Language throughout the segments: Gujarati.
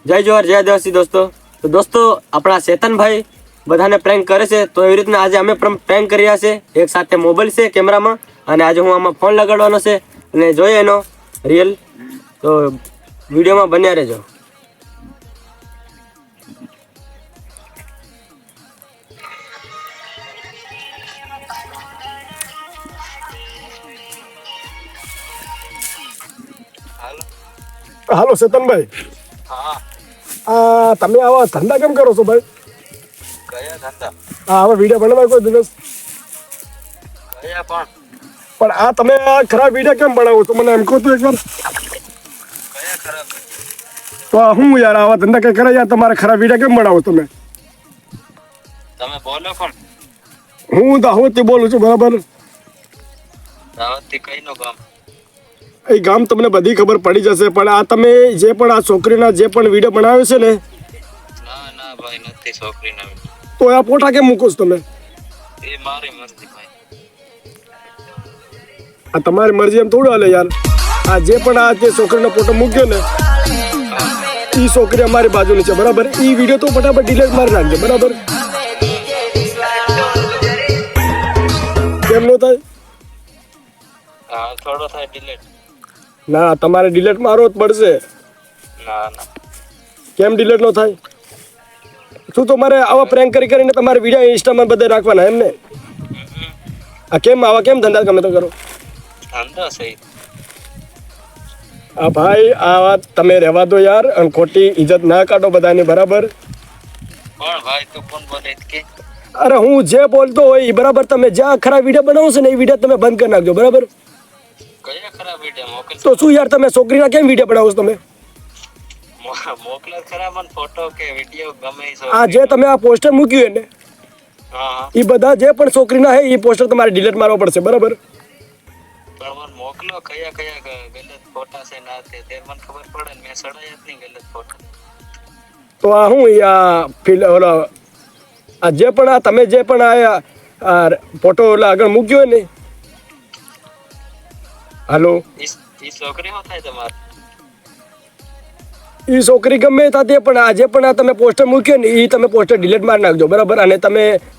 જય જોહાર જય આદિવાસી દોસ્તો. તો દોસ્તો આપણા ચેતનભાઈ બધાને પ્રેન્ક કરે છે, તો એવી રીતના આજે અમે પણ પ્રેન્ક કરી રહ્યા છે. એક સાથે મોબાઈલ છે કેમેરામાં, અને આજે હું આમાં ફોન લગાડવાનો છે અને જોઈએ એનો રિયલ. તો વિડીયોમાં બન્યા રહેજો. હાલો ચેતનભાઈ. હા, તમે આવા ધંધા કેમ કરો છો ભાઈ? કયા ધંધા? આવા વિડીયો બનાવવા કોઈ દિવસ? કયા પણ આ તમે આ ખરાબ વિડીયો કેમ બનાવો છો? મને એમ કહો તો એકવાર. કયા ખરાબ? તો હું યાર આવા ધંધા કઈ કરે યાર, તમારે ખરાબ વિડીયો કેમ બનાવો તમે? તમે બોલો કોણ? હું દાહોદથી બોલું છું, બરાબર? દાહોદથી કઈનું ગામ? એ ગામ તમને બધી ખબર પડી જશે, પણ આ તમે જે પણ આ છોકરીના જે પણ વિડીયો બનાવ્યો છે ને, ના ભાઈ, નથી છોકરીના. તો આ ફોટા કેમ મૂકો છો તમે? એ મારી મરજી ભાઈ. આ તમારી મરજી એમ થોડું હાલે યાર. આ જે પણ આ જે છોકરીનો ફોટો મૂક્યો ને, એ છોકરી અમારી બાજુની છે, બરાબર? એ વિડીયો તો ફટાફટ ડિલીટ મારી નાખજો, બરાબર? કેમ નો થાય? હા, થોડો થાય ડિલેટ. ના, તમારે ડિલીટ મારવો જ પડશે. ના. કેમ ડિલીટ નો થાય? શું તમારે આવા પ્રેન્ક કરીને તમારે વિડીયો ઇન્સ્ટામાં બધે રાખવાના એમ ને? આ કેમ આવા કેમ ધંધા ગમે તો કરો? ધંધો સહી. આ ભાઈ આ વાત તમે રહેવા દો યાર, અને ખોટી ઇજ્જત ના કાઢો બધાની, બરાબર? કોણ ભાઈ? તું કોણ બોલે કે? અરે હું જે બોલતો હોય એ બરાબર. તમે જ્યાં ખરાબ વિડીયો બનાવો છો ને, એ વિડીયો તમે બંધ કરી નાખજો, બરાબર? કયા ખરાબ વિડીયો મોકલ? તો શું યાર, તમે છોકરીના કેમ વિડીયો બનાવો છો તમે? મોકલો ખરા મને ફોટો કે વિડીયો ગમે છે. આ જે તમે આ પોસ્ટર મૂક્યું ને, હા, એ બધા જે પણ છોકરીના હે એ પોસ્ટર તમારે ડિલીટ મારવા પડશે, બરાબર? પણ મને મોકલો કયા ગલત ફોટા છે ના તે મને ખબર પડે ને. મેં સડાયા જ નહીં ગલત ફોટા. તો આ હું ઓલા આ જે પણ આ તમે જે પણ આ ફોટો ઓલા આગળ મૂક્યો ને, હાલો, ઈ છોકરી શું થાય તમારે? એ છોકરી ગમે તે પણ આ જે પણ આ તમે પોસ્ટર મૂક્યો ને, એ તમે પોસ્ટર ડિલીટ મારી નાખજો, બરાબર? અને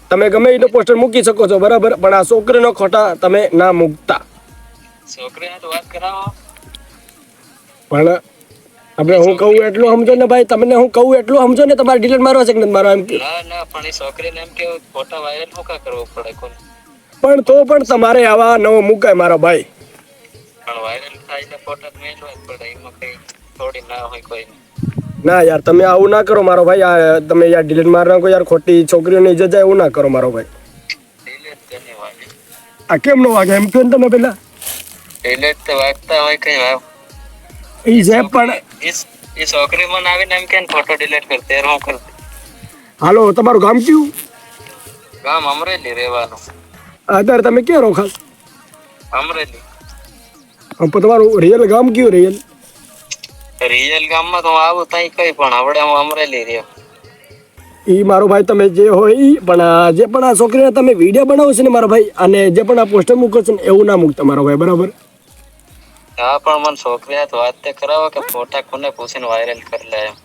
તમે ગમે એનો પોસ્ટર મૂકી શકો છો, બરાબર? પણ આ છોકરીનો ખોટા તમે ના મૂકતા. છોકરીને તો વાત કરાવો. પણ આપણે હું કહું એટલું સમજો ને ભાઈ, તમને હું કહું એટલું સમજો ને. તમારે ડિલીટ મારવા છે કે નથી મારવા? એમ ના, પણ એ છોકરીને એમ કે ફોટા વાયરલ મૂકા કરવો પડે કોણ? પણ તો પણ તમારે આવા નવો મુકાય મારો ભાઈ. પણ વાયરલ થાય એટલે ફોટા મેળવા જ પડે, એમાં કઈ થોડી ના હોય કોઈ. ના યાર, તમે આવું ના કરો મારો ભાઈ. આ તમે યાર ડિલીટ મારી નાખો યાર, ખોટી છોકરીઓની ઇજ્જત જાય એવું ના કરો મારો ભાઈ. ડિલેટ કેને વાગે? આ કેમ નો વાગે એમ કહો ને તમે પેલા. ડિલેટ તો વાગતા હોય કઈ વાવ. એ જે પણ એ છોકરી મને આવીને એમ કે ફોટો ડિલીટ કર, તેર હું કર. હાલો, તમારું ગામ કયું? ગામ અમરેલી રહેવાનું. અત્યારે તમે ક્યાં રહો ખાસ? અમરેલી. તમારું રિયલ ગામ કયું? રિયલ ગામમાં તો હું આવું તઈ કઈ, પણ હવે હું અમરેલી રહ્યો. એ મારો ભાઈ તમે જે હોય એ પણ જે પણ આ છોકરીને તમે વિડીયો બનાવો છો ને મારો ભાઈ, અને જે પણ આ પોસ્ટર મૂકો છો ને, એવું ના મૂકતા મારો ભાઈ, બરાબર? હા, પણ મને છોકરી હાથ વાત તે કરાવો કે ફોટા કોને પૂછીને વાયરલ કરી લે એમ.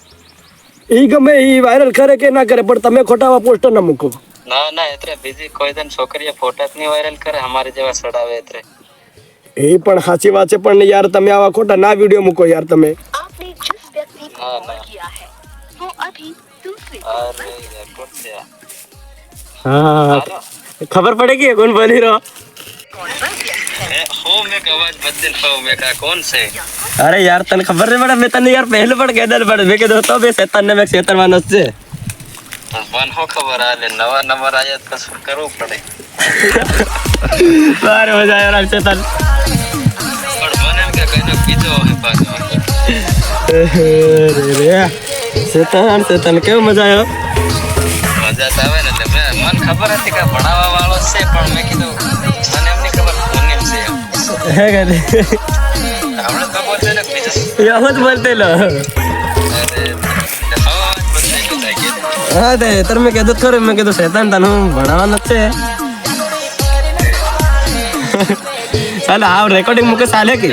એ ગમે એ વાયરલ કરે કે ના કરે, પણ તમે ખોટા આવા પોસ્ટર ના મૂકો. ના એટલે બીજી કોઈ દિન છોકરીએ ફોટા જ નહીં વાયરલ કરે, અમારી જેવા સડાવે એટલે. એ પણ સાચી વાત છે, પણ યાર તમે આવા ખોટા ના વિડીયો મૂકો યાર તમે. હા, ખબર પડે કે કોણ બોલી રહ્યો? કોણ છે? અરે યાર, તને ખબર નહીં પડે? મેં તને યાર પહેલું પણ કહેતા પડે. મેં કીધું તો બે શેતાન ને મેં છેતરવાનો જ છે. મને શું ખબર? આલે નવા નંબર આયા તો શું કરવું પડે? સારે મજા આવ્યો શેતાન. પણ મને એમ કે કઈનો બીજો હોય પાછો. શેતાન કેવું મજા આવ્યો? મજા તો આવે ને. એટલે મને ખબર હતી કે ભણાવવા વાળો છે, પણ મેં કીધું મને એમની ખબર પૂનમ છે એમ. હે કે હમણાં તો બોલતે ને બીજો. યાર જ બોલતે લો. હા તે તાર મેં કીધું ખરું. મેં કીધું શેતાન તને હું ભણાવવાનો જ છે. ચાલ આ રેકોર્ડિંગ મૂકે ચાલે કે?